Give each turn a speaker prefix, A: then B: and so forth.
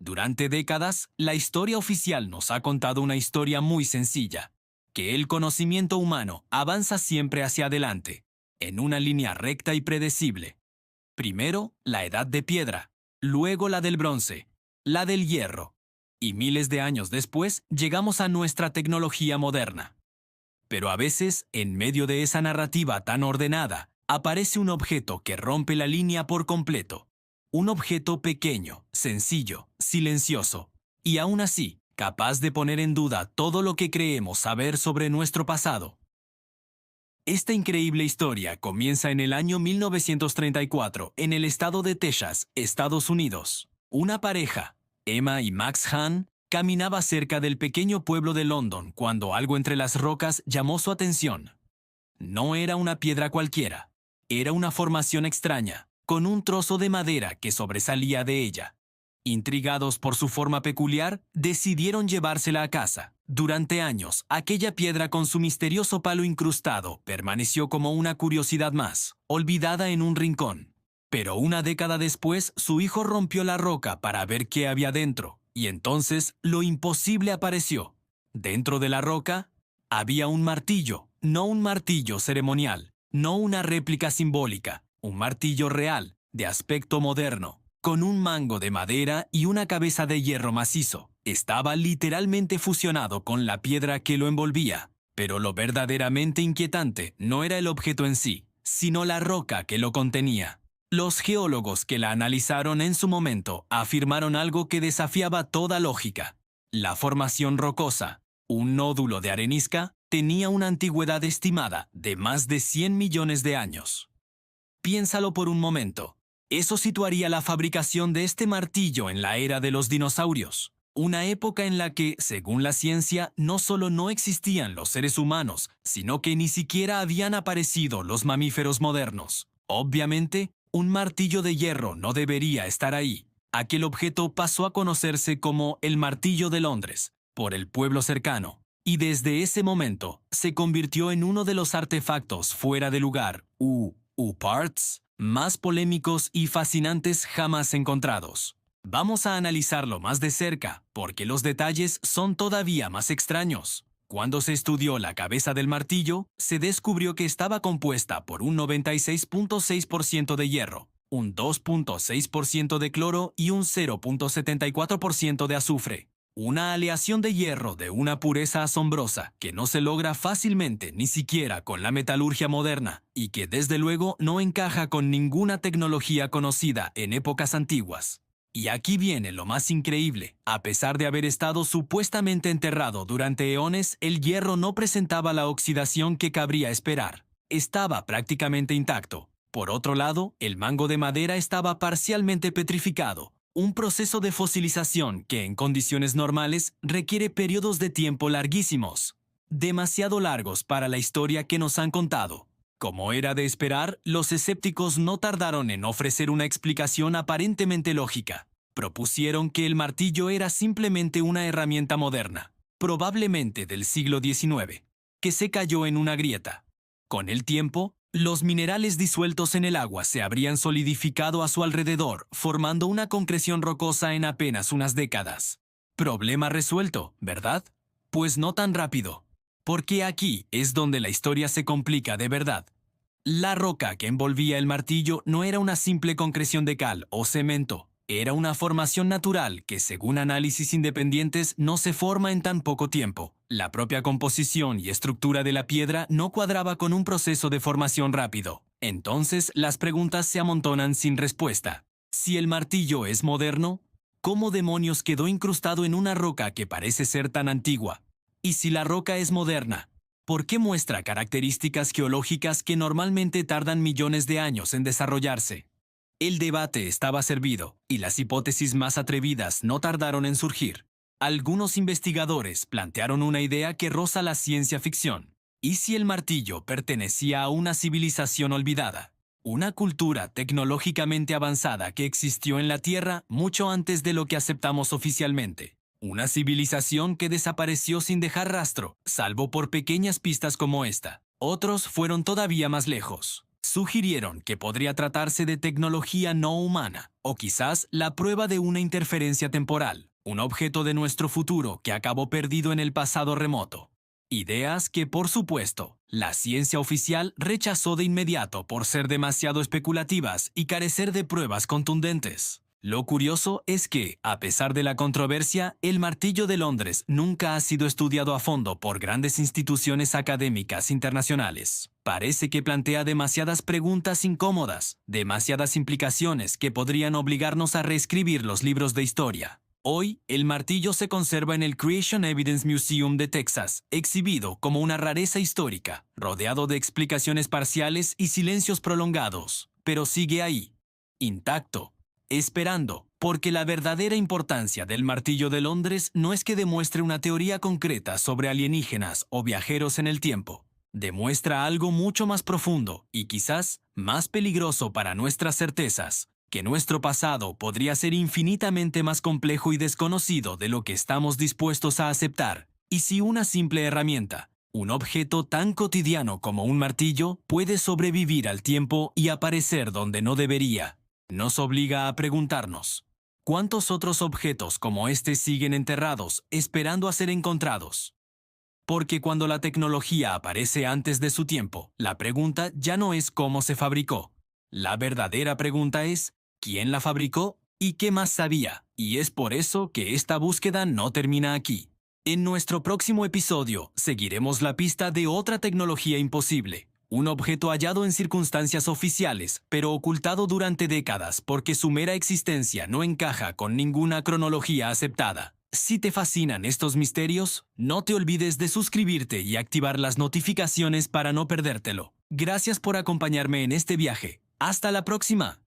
A: Durante décadas, la historia oficial nos ha contado una historia muy sencilla, que el conocimiento humano avanza siempre hacia adelante, en una línea recta y predecible. Primero, la edad de piedra, luego la del bronce, la del hierro, y miles de años después llegamos a nuestra tecnología moderna. Pero a veces, en medio de esa narrativa tan ordenada, aparece un objeto que rompe la línea por completo. Un objeto pequeño, sencillo, silencioso, y aún así, capaz de poner en duda todo lo que creemos saber sobre nuestro pasado. Esta increíble historia comienza en el año 1934 en el estado de Texas, Estados Unidos. Una pareja, Emma y Max Hahn, caminaba cerca del pequeño pueblo de London cuando algo entre las rocas llamó su atención. No era una piedra cualquiera, era una formación extraña, con un trozo de madera que sobresalía de ella. Intrigados por su forma peculiar, decidieron llevársela a casa. Durante años, aquella piedra con su misterioso palo incrustado permaneció como una curiosidad más, olvidada en un rincón. Pero una década después, su hijo rompió la roca para ver qué había dentro, y entonces lo imposible apareció. Dentro de la roca había un martillo, no un martillo ceremonial, no una réplica simbólica, un martillo real, de aspecto moderno, con un mango de madera y una cabeza de hierro macizo. Estaba literalmente fusionado con la piedra que lo envolvía. Pero lo verdaderamente inquietante no era el objeto en sí, sino la roca que lo contenía. Los geólogos que la analizaron en su momento afirmaron algo que desafiaba toda lógica. La formación rocosa, un nódulo de arenisca, tenía una antigüedad estimada de más de 100 millones de años. Piénsalo por un momento. Eso situaría la fabricación de este martillo en la era de los dinosaurios, una época en la que, según la ciencia, no solo no existían los seres humanos, sino que ni siquiera habían aparecido los mamíferos modernos. Obviamente, un martillo de hierro no debería estar ahí. Aquel objeto pasó a conocerse como el Martillo de Londres, por el pueblo cercano, y desde ese momento se convirtió en uno de los artefactos fuera de lugar, parts, más polémicos y fascinantes jamás encontrados. Vamos a analizarlo más de cerca, porque los detalles son todavía más extraños. Cuando se estudió la cabeza del martillo, se descubrió que estaba compuesta por un 96.6% de hierro, un 2.6% de cloro y un 0.74% de azufre. Una aleación de hierro de una pureza asombrosa que no se logra fácilmente ni siquiera con la metalurgia moderna y que desde luego no encaja con ninguna tecnología conocida en épocas antiguas. Y aquí viene lo más increíble. A pesar de haber estado supuestamente enterrado durante eones, el hierro no presentaba la oxidación que cabría esperar. Estaba prácticamente intacto. Por otro lado, el mango de madera estaba parcialmente petrificado. Un proceso de fosilización que en condiciones normales requiere periodos de tiempo larguísimos, demasiado largos para la historia que nos han contado. Como era de esperar, los escépticos no tardaron en ofrecer una explicación aparentemente lógica. Propusieron que el martillo era simplemente una herramienta moderna, probablemente del siglo XIX, que se cayó en una grieta. Con el tiempo, los minerales disueltos en el agua se habrían solidificado a su alrededor, formando una concreción rocosa en apenas unas décadas. Problema resuelto, ¿verdad? Pues no tan rápido. Porque aquí es donde la historia se complica de verdad. La roca que envolvía el martillo no era una simple concreción de cal o cemento. Era una formación natural que, según análisis independientes, no se forma en tan poco tiempo. La propia composición y estructura de la piedra no cuadraba con un proceso de formación rápido. Entonces, las preguntas se amontonan sin respuesta. Si el martillo es moderno, ¿cómo demonios quedó incrustado en una roca que parece ser tan antigua? Y si la roca es moderna, ¿por qué muestra características geológicas que normalmente tardan millones de años en desarrollarse? El debate estaba servido, y las hipótesis más atrevidas no tardaron en surgir. Algunos investigadores plantearon una idea que roza la ciencia ficción. ¿Y si el martillo pertenecía a una civilización olvidada? Una cultura tecnológicamente avanzada que existió en la Tierra mucho antes de lo que aceptamos oficialmente. Una civilización que desapareció sin dejar rastro, salvo por pequeñas pistas como esta. Otros fueron todavía más lejos. Sugirieron que podría tratarse de tecnología no humana, o quizás la prueba de una interferencia temporal, un objeto de nuestro futuro que acabó perdido en el pasado remoto. Ideas que, por supuesto, la ciencia oficial rechazó de inmediato por ser demasiado especulativas y carecer de pruebas contundentes. Lo curioso es que, a pesar de la controversia, el martillo de Londres nunca ha sido estudiado a fondo por grandes instituciones académicas internacionales. Parece que plantea demasiadas preguntas incómodas, demasiadas implicaciones que podrían obligarnos a reescribir los libros de historia. Hoy, el martillo se conserva en el Creation Evidence Museum de Texas, exhibido como una rareza histórica, rodeado de explicaciones parciales y silencios prolongados, pero sigue ahí, intacto, esperando, porque la verdadera importancia del martillo de Londres no es que demuestre una teoría concreta sobre alienígenas o viajeros en el tiempo. Demuestra algo mucho más profundo y quizás más peligroso para nuestras certezas, que nuestro pasado podría ser infinitamente más complejo y desconocido de lo que estamos dispuestos a aceptar. Y si una simple herramienta, un objeto tan cotidiano como un martillo, puede sobrevivir al tiempo y aparecer donde no debería, nos obliga a preguntarnos, ¿cuántos otros objetos como este siguen enterrados, esperando a ser encontrados? Porque cuando la tecnología aparece antes de su tiempo, la pregunta ya no es cómo se fabricó. La verdadera pregunta es, ¿quién la fabricó y qué más sabía? Y es por eso que esta búsqueda no termina aquí. En nuestro próximo episodio, seguiremos la pista de otra tecnología imposible. Un objeto hallado en circunstancias oficiales, pero ocultado durante décadas porque su mera existencia no encaja con ninguna cronología aceptada. Si te fascinan estos misterios, no te olvides de suscribirte y activar las notificaciones para no perdértelo. Gracias por acompañarme en este viaje. ¡Hasta la próxima!